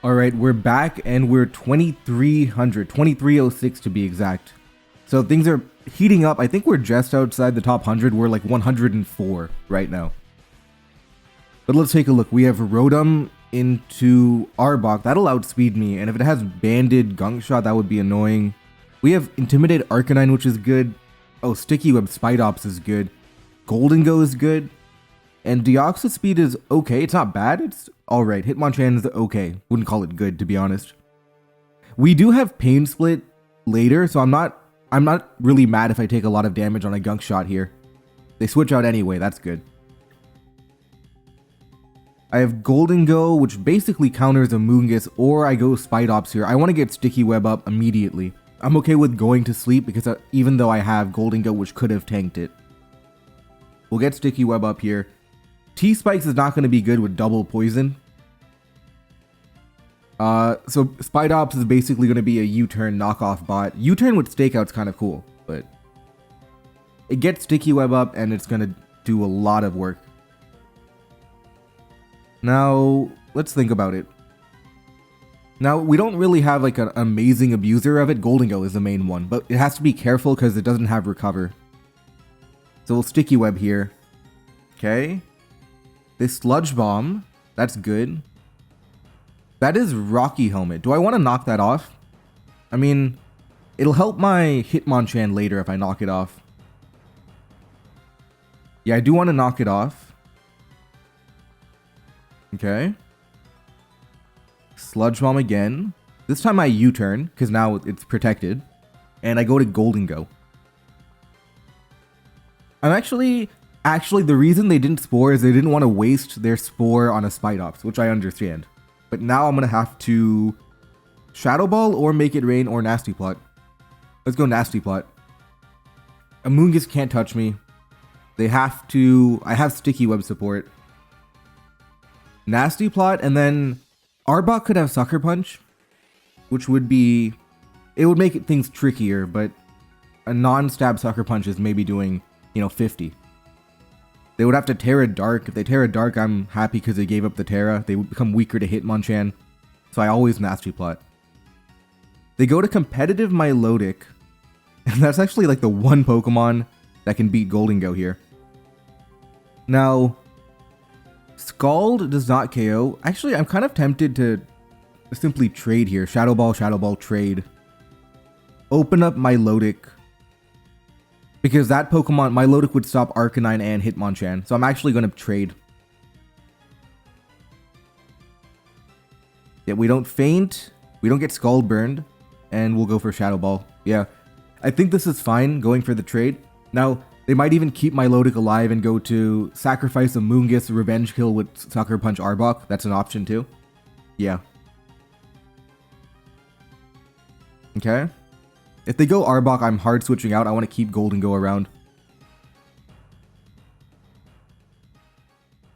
Alright, we're back and we're 2300, 2306 to be exact. So things are heating up. I think we're just outside the top 100. We're like 104 right now. But let's take a look. We have Rotom into Arbok. That'll outspeed me. And if it has Banded Gunk Shot, that would be annoying. We have Intimidate Arcanine, which is good. Oh, Sticky Web Spidops is good. Golden Go is good. And Deoxys Speed is okay. It's not bad. It's alright. Hitmonchan is okay. Wouldn't call it good, to be honest. We do have Pain Split later, so I'm not really mad if I take a lot of damage on a Gunk Shot here. They switch out anyway. That's good. I have Golden Go, which basically counters a Moongus, or I go Spidops here. I want to get Sticky Web up immediately. I'm okay with going to sleep because even though I have Golden Go, which could have tanked it. We'll get Sticky Web up here. T-Spikes is not going to be good with double poison. So Spidops is basically going to be a U-turn knockoff bot. U-turn with Stakeout's kind of cool, but it gets Sticky Web up and it's going to do a lot of work. Now, let's think about it. Now, we don't really have like an amazing abuser of it. Golden Go is the main one, but it has to be careful because it doesn't have Recover. So we'll Sticky Web here. Okay. This Sludge Bomb, that's good. That is Rocky Helmet. Do I want to knock that off? I mean, it'll help my Hitmonchan later if I knock it off. Yeah, I do want to knock it off. Okay. Sludge Bomb again. This time I U-turn, because now it's protected. And I go to Golden Go. I'm actually, the reason they didn't Spore is they didn't want to waste their Spore on a Spidops, which I understand. But now I'm going to have to Shadow Ball or Make It Rain or Nasty Plot. Let's go Nasty Plot. Amoonguss can't touch me. They have to... I have Sticky Web support. Nasty Plot, and then Arbok could have Sucker Punch, which would be... It would make things trickier, but a non-stab Sucker Punch is maybe doing, 50. They would have to Terra Dark. If they Terra Dark, I'm happy because they gave up the Terra. They would become weaker to Hitmonchan. So I always Nasty Plot. They go to competitive Milotic. And that's actually like the one Pokemon that can beat Golden Go here. Now, Scald does not KO. Actually, I'm kind of tempted to simply trade here. Shadow Ball, trade. Open up Milotic. Because that Pokemon, Milotic would stop Arcanine and Hitmonchan. So I'm actually going to trade. Yeah, we don't faint. We don't get Scald burned. And we'll go for Shadow Ball. Yeah. I think this is fine going for the trade. Now, they might even keep Milotic alive and go to sacrifice a Moongus Revenge Kill with Sucker Punch Arbok. That's an option too. Yeah. Okay. If they go Arbok, I'm hard switching out. I want to keep Golden Go around.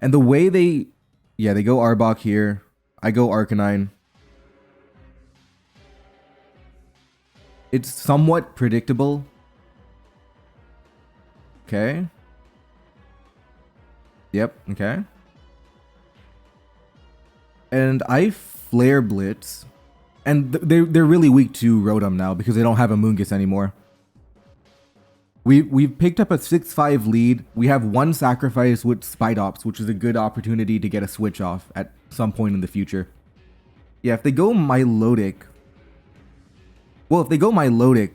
And the way they... Yeah, they go Arbok here. I go Arcanine. It's somewhat predictable. Okay. Yep, okay. And I Flare Blitz. And they're really weak to Rotom now because they don't have a Moongus anymore. We've picked up a 6-5 lead. We have one sacrifice with Spidops, which is a good opportunity to get a switch off at some point in the future. Yeah, if they go Milotic... Well, if they go Milotic,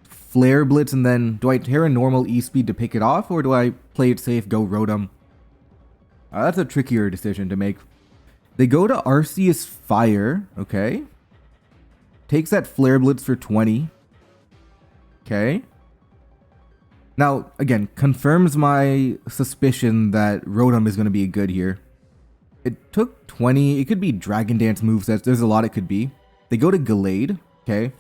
Flare Blitz, and then do I Terra normal E-Speed to pick it off, or do I play it safe, go Rotom? That's a trickier decision to make. They go to Arceus Fire, okay. Takes that Flare Blitz for 20. Okay. Now, again, confirms my suspicion that Rotom is going to be good here. It took 20. It could be Dragon Dance movesets. There's a lot it could be. They go to Gallade, okay.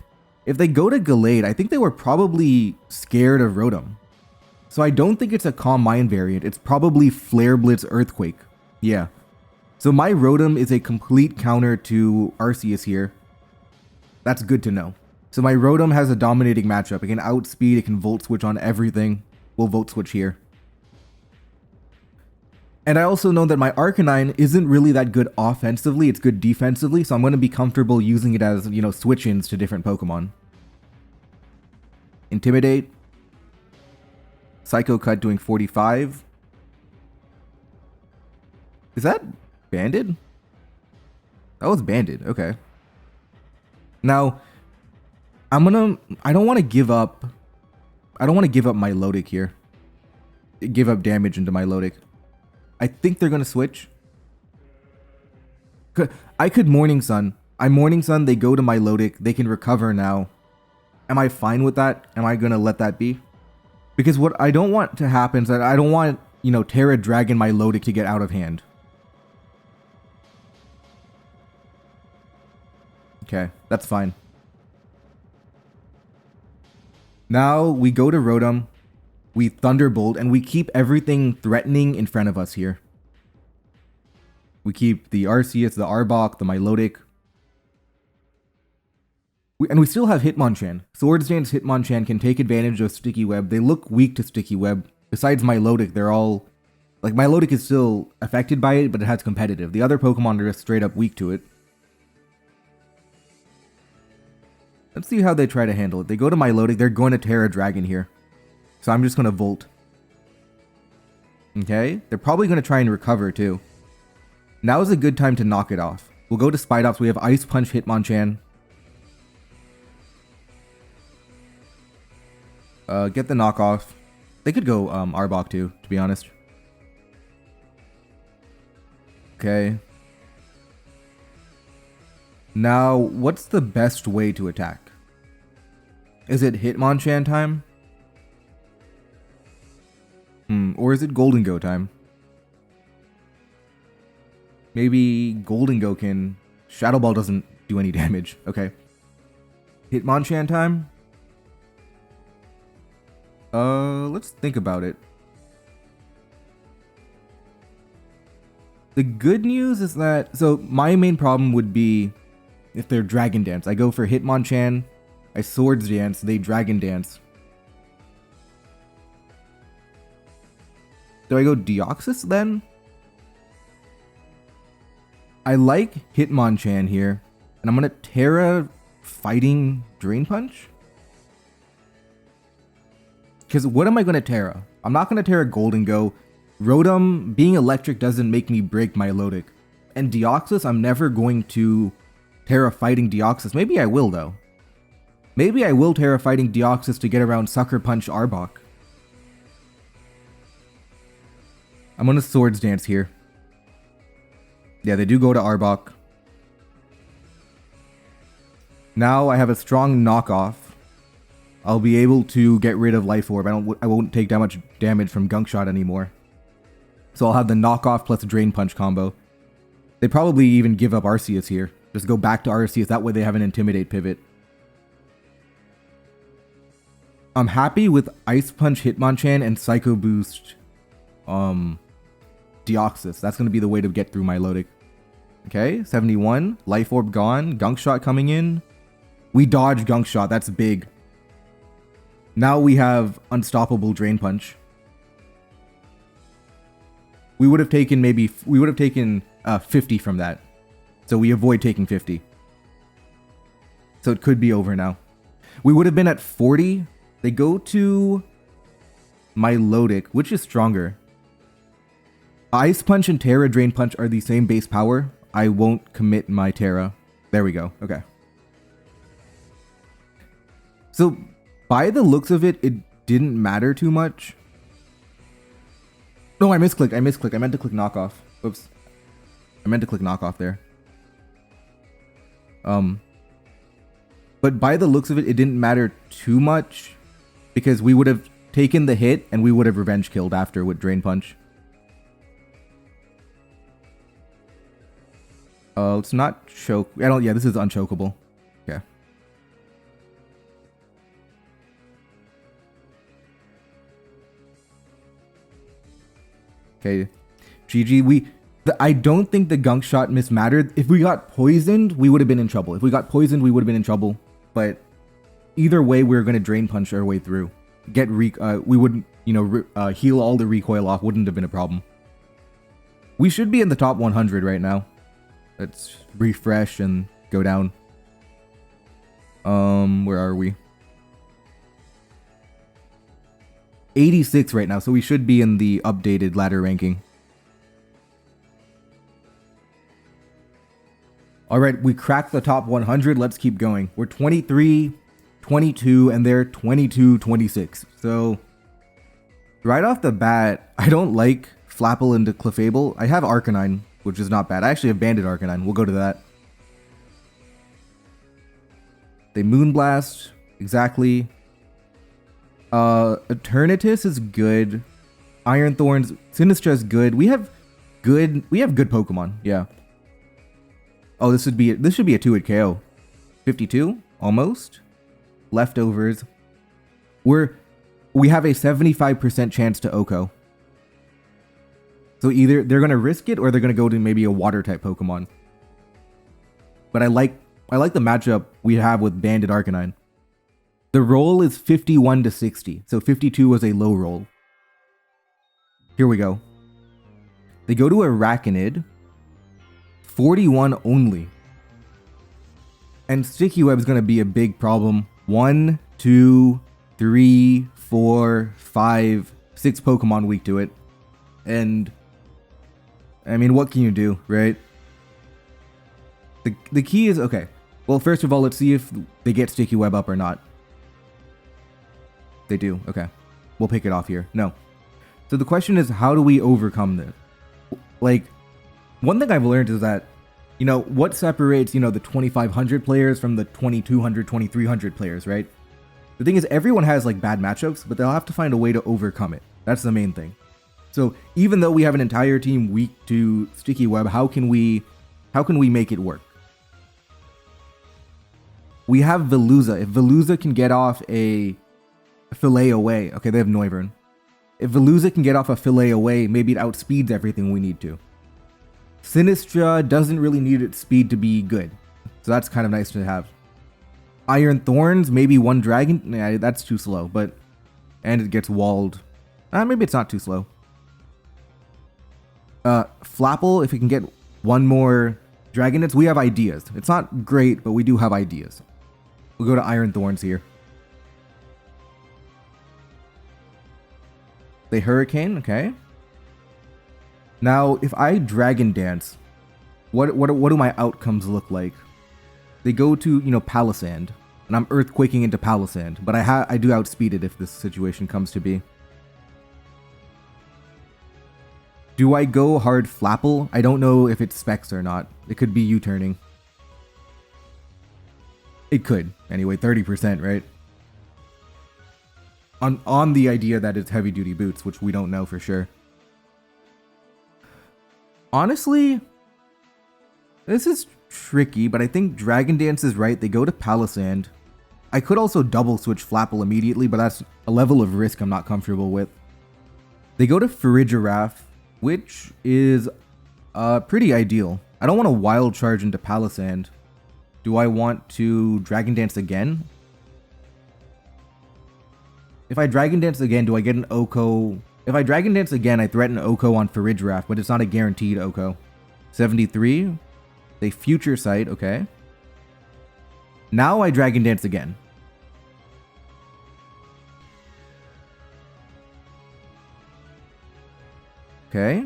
If they go to Gallade, I think they were probably scared of Rotom. So I don't think it's a Calm Mind variant. It's probably Flare Blitz Earthquake. Yeah. So my Rotom is a complete counter to Arceus here. That's good to know. So my Rotom has a dominating matchup. It can outspeed, it can Volt Switch on everything. We'll Volt Switch here. And I also know that my Arcanine isn't really that good offensively, it's good defensively, so I'm going to be comfortable using it as, you know, switch-ins to different Pokemon. Intimidate. Psycho Cut doing 45. Is that banded? That was banded, okay. Now, I don't want to give up Milotic here. Give up damage into Milotic. I think they're going to switch. I could Morning Sun. I Morning Sun, they go to Milotic. They can recover now. Am I fine with that? Am I going to let that be? Because what I don't want to happen is that I don't want, you know, Terra Dragon Milotic to get out of hand. Okay, that's fine. Now we go to Rotom. We Thunderbolt, and we keep everything threatening in front of us here. We keep the Arceus, the Arbok, the Milotic. And we still have Hitmonchan. Swords Dance Hitmonchan can take advantage of Sticky Web. They look weak to Sticky Web. Besides Milotic, they're all... Like, Milotic is still affected by it, but it has competitive. The other Pokemon are just straight up weak to it. Let's see how they try to handle it. They go to Milotic. They're going to Terra Dragon here. So I'm just going to Volt. Okay. They're probably going to try and recover too. Now is a good time to knock it off. We'll go to Spidops. We have Ice Punch Hitmonchan. Get the knockoff. They could go Arbok too, to be honest. Okay. Now, what's the best way to attack? Is it Hitmonchan time? Or is it Golden Go time? Maybe Golden Go can... Shadow Ball doesn't do any damage. Okay. Hitmonchan time? Let's think about it. The good news is that... So, my main problem would be if they're Dragon Dance. I go for Hitmonchan, I Swords Dance, they Dragon Dance. Do I go Deoxys then? I like Hitmonchan here. And I'm going to Terra Fighting Drain Punch? Because what am I going to Terra? I'm not going to Terra Golden Go. Rotom being electric doesn't make me break Milotic. And Deoxys, I'm never going to Terra Fighting Deoxys. Maybe I will though. Maybe I will Terra Fighting Deoxys to get around Sucker Punch Arbok. I'm going to Swords Dance here. Yeah, they do go to Arbok. Now I have a strong knockoff. I'll be able to get rid of Life Orb. I won't take that much damage from Gunk Shot anymore. So I'll have the knockoff plus Drain Punch combo. They probably even give up Arceus here. Just go back to Arceus. That way they have an Intimidate pivot. I'm happy with Ice Punch Hitmonchan and Psycho Boost Deoxys. That's going to be the way to get through Milotic. Okay, 71. Life Orb gone. Gunk Shot coming in. We dodge Gunk Shot. That's big. Now we have Unstoppable Drain Punch. We would have taken 50 from that. So we avoid taking 50. So it could be over now. We would have been at 40. They go to Milotic. Which is stronger? Ice Punch and Terra Drain Punch are the same base power. I won't commit my Terra. There we go. Okay. So, by the looks of it, it didn't matter too much. No, I misclicked. I meant to click knockoff. Oops. I meant to click knockoff there. But by the looks of it, it didn't matter too much. Because we would have taken the hit and we would have revenge killed after with Drain Punch. It's not choke. Yeah, this is unchokeable. Okay. Okay. GG. I don't think the Gunk Shot miss mattered. If we got poisoned, we would have been in trouble. But either way, we were going to Drain Punch our way through. We would, heal all the recoil off. Wouldn't have been a problem. We should be in the top 100 right now. Let's refresh and go down. Where are we? 86 right now, so we should be in the updated ladder ranking. Alright, we cracked the top 100. Let's keep going. We're 23, 22, and they're 22, 26. So, right off the bat, I don't like Flapple into Clefable. I have Arcanine, which is not bad. I actually have Banded Arcanine. We'll go to that. They Moonblast. Exactly. Eternatus is good. Iron Thorns. Sinistra is good. We have good Pokemon. Yeah. Oh, this should be a 2-hit KO. 52? Almost. Leftovers. We have a 75% chance to OHKO. So either they're gonna risk it or they're gonna go to maybe a water type Pokemon. But I like the matchup we have with Banded Arcanine. The roll is 51 to 60, so 52 was a low roll. Here we go. They go to Arachnid. 41 only. And Sticky Web is going to be a big problem. 1, 2, 3, 4, 5, 6 Pokemon weak to it. And, I mean, what can you do, right? The key is, okay. Well, first of all, let's see if they get Sticky Web up or not. They do, okay. We'll pick it off here. No. So the question is, how do we overcome this? Like, one thing I've learned is that, you know, what separates, you know, the 2,500 players from the 2,200, 2,300 players, right? The thing is, everyone has, like, bad matchups, but they'll have to find a way to overcome it. That's the main thing. So, even though we have an entire team weak to Sticky Web, how can we make it work? We have Veluza. If Veluza can get off a Fillet away, okay, they have Noivern. If Veluza can get off a Fillet away, maybe it outspeeds everything we need to. Sinistra doesn't really need its speed to be good, so that's kind of nice to have. Iron Thorns, maybe one Dragon, yeah, that's too slow, and it gets walled. Maybe it's not too slow. Flapple, if we can get one more Dragonets, we have ideas. It's not great, but we do have ideas. We'll go to Iron Thorns here. They Hurricane, okay. Now, if I Dragon Dance, what do my outcomes look like? They go to, you know, Palisand, and I'm Earthquaking into Palisand, but I do outspeed it if this situation comes to be. Do I go hard Flapple? I don't know if it's Specs or not. It could be U-turning. It could. Anyway, 30%, right? On the idea that it's heavy-duty boots, which we don't know for sure. Honestly, this is tricky, but I think Dragon Dance is right. They go to Palisand. I could also double switch Flapple immediately, but that's a level of risk I'm not comfortable with. They go to Farigiraf, which is pretty ideal. I don't want to Wild Charge into Palisand. Do I want to Dragon Dance again? If I Dragon Dance again, do I get an OHKO? If I Dragon Dance again, I threaten OHKO on Farigiraf, but it's not a guaranteed OHKO. 73. They Future Sight, okay. Now I Dragon Dance again. Okay.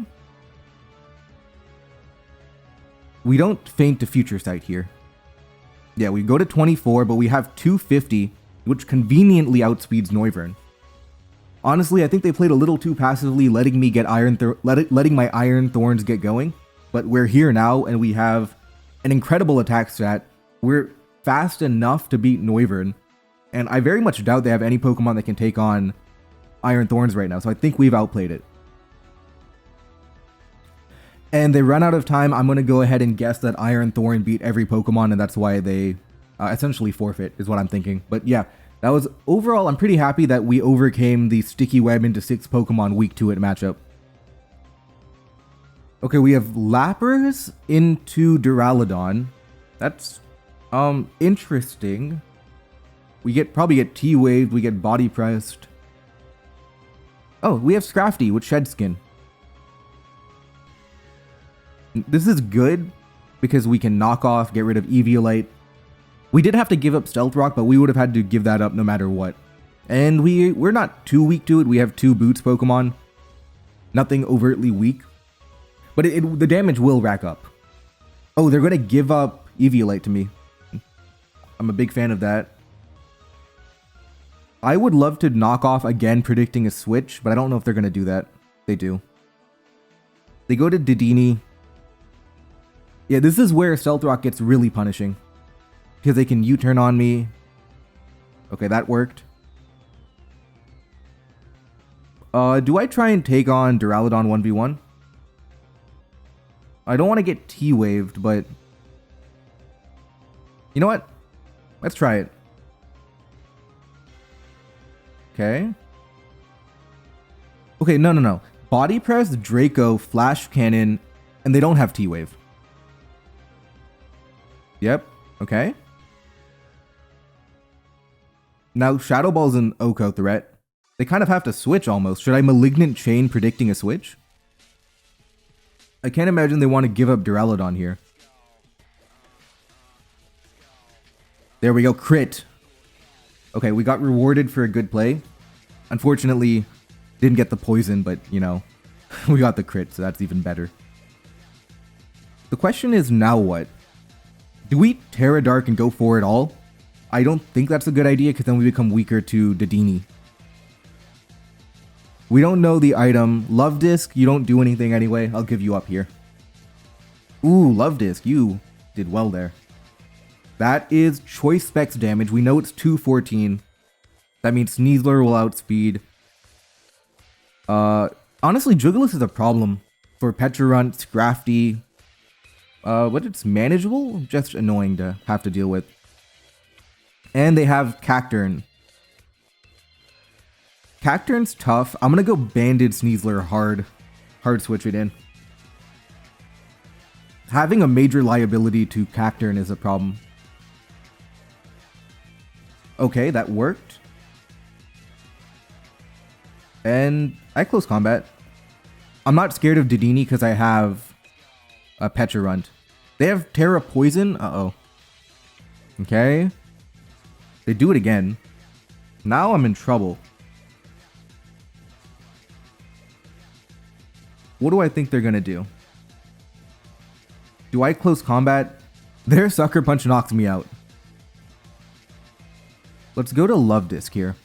We don't feint to Future Sight here. Yeah, we go to 24, but we have 250, which conveniently outspeeds Noivern. Honestly, I think they played a little too passively, letting me get letting my Iron Thorns get going. But we're here now, and we have an incredible attack stat. We're fast enough to beat Noivern, and I very much doubt they have any Pokemon that can take on Iron Thorns right now, so I think we've outplayed it. And they run out of time. I'm going to go ahead and guess that Iron Thorn beat every Pokemon, and that's why they essentially forfeit, is what I'm thinking. But yeah, that was overall, I'm pretty happy that we overcame the Sticky Web into 6 Pokemon weak to it matchup. Okay, we have Lapras into Duraludon. That's interesting. We probably get T-Waved, we get Body Pressed. Oh, we have Scrafty with Shed Skin. This is good because we can knock off, get rid of Eviolite. We did have to give up Stealth Rock, but we would have had to give that up no matter what. And we're not too weak to it. We have 2 Boots Pokemon. Nothing overtly weak. But the damage will rack up. Oh, they're going to give up Eviolite to me. I'm a big fan of that. I would love to knock off again, predicting a switch, but I don't know if they're going to do that. They do. They go to Dedenne. Yeah, this is where Stealth Rock gets really punishing. Because they can U-turn on me. Okay, that worked. Do I try and take on Duraludon 1v1? I don't want to get T-waved, but... You know what? Let's try it. Okay. Okay, no. Body Press, Draco, Flash Cannon, and they don't have T-Wave. Yep, okay. Now, Shadow Ball's an Oko threat. They kind of have to switch almost. Should I Malignant Chain predicting a switch? I can't imagine they want to give up Duraludon here. There we go, crit. Okay, we got rewarded for a good play. Unfortunately, didn't get the poison, but, you know, we got the crit, so that's even better. The question is, now what? Do we Terra Dark and go for it all? I don't think that's a good idea, because then we become weaker to Dedenne. We don't know the item. Love Disc, you don't do anything anyway. I'll give you up here. Ooh, Love Disc, you did well there. That is Choice Specs damage. We know it's 214. That means Sneasler will outspeed. Honestly, Jugulis is a problem for Pecharunt, Scrafty. But it's manageable, just annoying to have to deal with. And they have Cacturne. Cacturne's tough. I'm gonna go Banded Sneasler hard. Hard switch it in. Having a major liability to Cacturne is a problem. Okay, that worked. And I close combat. I'm not scared of Dedenne because I have a Pecharunt. They have Terra Poison? Uh-oh. Okay. They do it again. Now I'm in trouble. What do I think they're gonna do? Do I close combat? Their Sucker Punch knocks me out. Let's go to Love Disc here.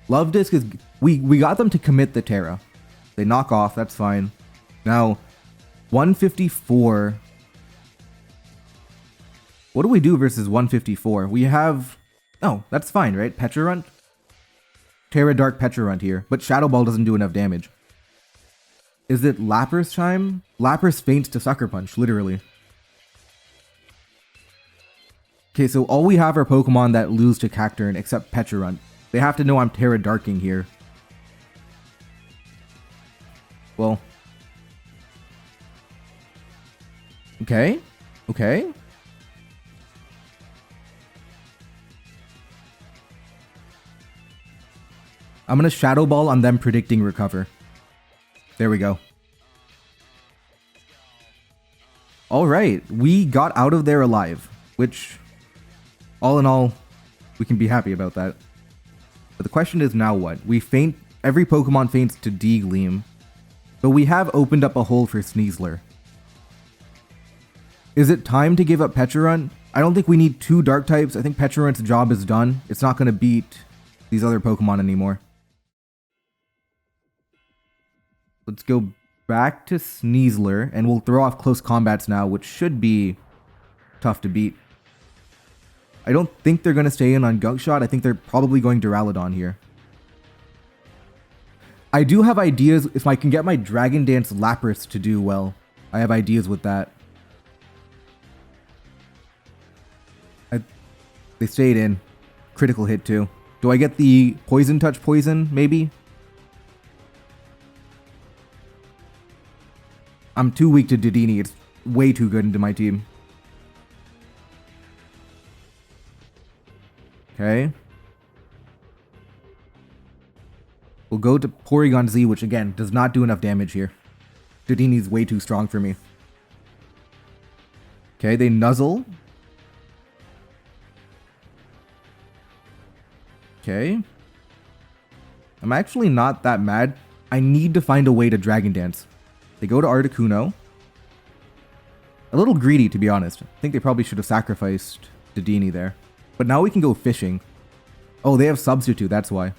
Love Disc is... We got them to commit the Terra. They knock off, that's fine. Now, 154. What do we do versus 154? We have... Oh, that's fine, right? Pecharunt? Terra Dark Pecharunt here, but Shadow Ball doesn't do enough damage. Is it Lapras Chime? Lapras faints to Sucker Punch, literally. Okay, so all we have are Pokemon that lose to Cacturne except Pecharunt. They have to know I'm Terra Darking here. Well. Okay. Okay. I'm gonna Shadow Ball on them predicting Recover. There we go. Alright, we got out of there alive, which, all in all, we can be happy about that. But the question is now what? We faint, every Pokemon faints to D-Gleam, but we have opened up a hole for Sneasler. Is it time to give up Pecharunt? I don't think we need 2 Dark types. I think Pecharunt's job is done. It's not going to beat these other Pokemon anymore. Let's go back to Sneasler, and we'll throw off close combats now, which should be tough to beat. I don't think they're going to stay in on Gunk Shot. I think they're probably going Duraludon here. I do have ideas. If I can get my Dragon Dance Lapras to do well, I have ideas with that. They stayed in. Critical hit too. Do I get the Poison Touch Poison, maybe? I'm too weak to Dedenne. It's way too good into my team. Okay. We'll go to Porygon Z, which again, does not do enough damage here. Dedenne's way too strong for me. Okay, they nuzzle. Okay. I'm actually not that mad. I need to find a way to Dragon Dance. They go to Articuno. A little greedy, to be honest. I think they probably should have sacrificed Dedenne there. But now we can go fishing. Oh, they have Substitute, that's why.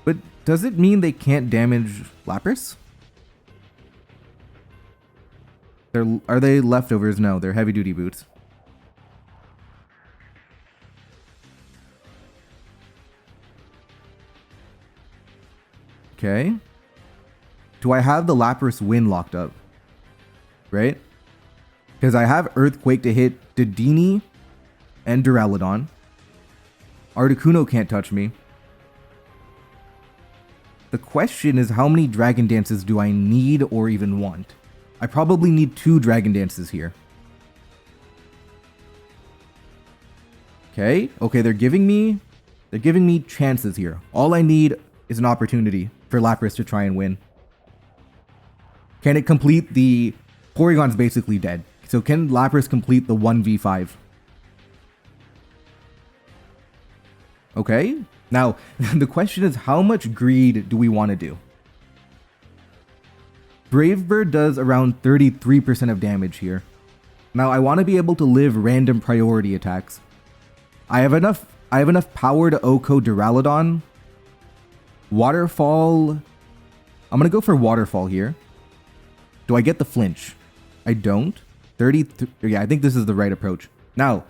But does it mean they can't damage Lapras? Are they leftovers? No, they're heavy duty boots. Okay. Do I have the Lapras win locked up? Right? Because I have Earthquake to hit Dedenne and Duraludon. Articuno can't touch me. The question is, how many Dragon Dances do I need or even want? I probably need 2 Dragon Dances here. Okay, they're giving me chances here. All I need is an opportunity for Lapras to try and win. Can it complete the... Porygon's basically dead. So can Lapras complete the 1v5? Okay, now the question is, how much greed do we want to do? Brave Bird does around 33% of damage here. Now I want to be able to live random priority attacks. I have enough power to OHKO Duraludon. Waterfall. I'm gonna go for Waterfall here. Do I get the flinch? I don't. 33. Yeah, I think this is the right approach. Now,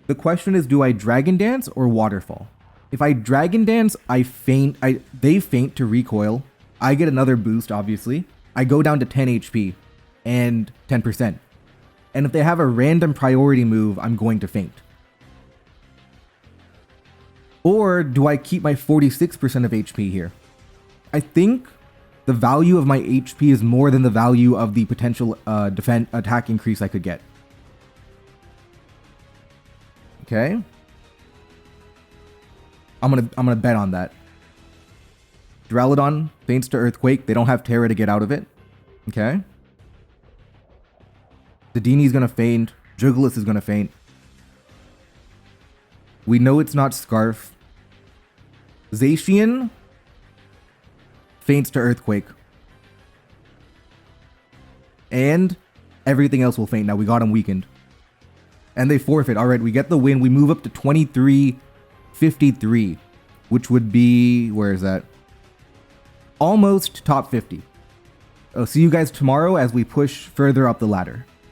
the question is, do I Dragon Dance or Waterfall? If I Dragon Dance, I faint. They faint to recoil. I get another boost, obviously. I go down to 10 HP and 10%. And if they have a random priority move, I'm going to faint. Or do I keep my 46% of HP here? I think the value of my HP is more than the value of the potential attack increase I could get. Okay. I'm gonna bet on that. Duraludon faints to Earthquake. They don't have Terra to get out of it. Okay. Dedenne's gonna faint. Jugulis is gonna faint. We know it's not Scarf. Zacian faints to Earthquake. And everything else will faint. Now we got him weakened. And they forfeit. Alright, we get the win. We move up to 23-53. Which would be... where is that? Almost top 50. I'll see you guys tomorrow as we push further up the ladder.